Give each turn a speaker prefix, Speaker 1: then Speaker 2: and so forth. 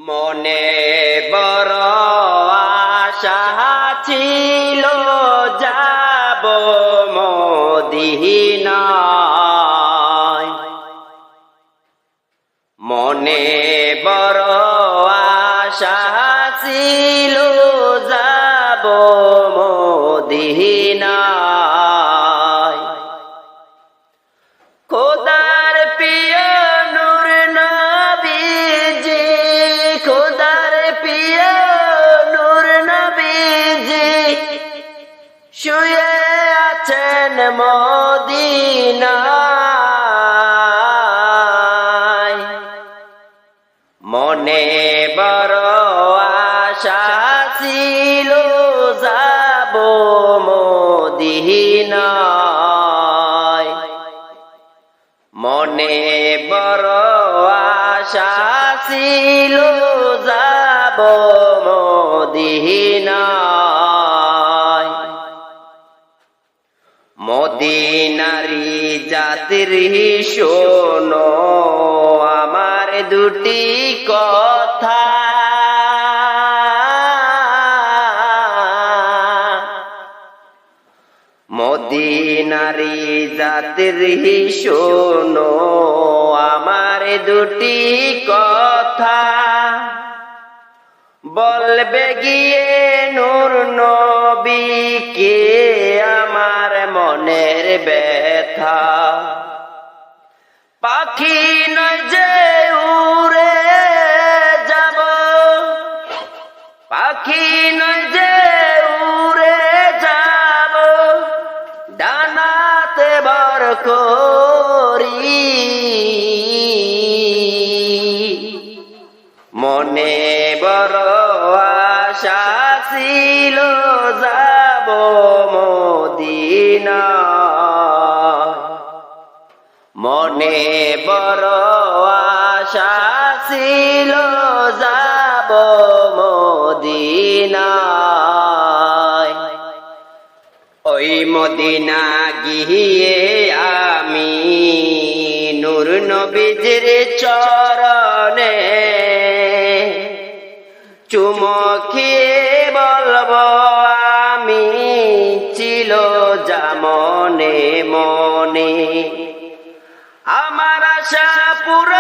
Speaker 1: মনে বড় আশা ছিল যাব মদিনায়। মনে বড় আশা ছিল যাব মদিনায়। খোদার প্রিয় নূর নবীজি, খোদার প্রিয় নূর নবীজি শুয়ে আছেন মদিনায়। মনে বড় আশা ছিল যাব মদিনায়। মনে বড় আশা ছিল যাব মদিনায়। মদিনারি জাতির শোনো আমার দুটি কথা। মদিনারি জাতির শোনো আমার দুটি কথা। বলবে গিয়ে নূর নবীকে আমার মনের ব্যথা। পাখি নয় যে উড়ে যাব, পাখি নয় যে উড়ে যাব, ডানাতে ভর করি। মনে বড় আশা ছিল যাব মদিনায়। মনে বড় আশা ছিল যাব মদিনায়। ওই মদিনা গিয়ে আমি নূর নবীজির চরণে চুমকিয়ে বলবো আমি ছিল যা মনে মনে। আমার আশা পুরা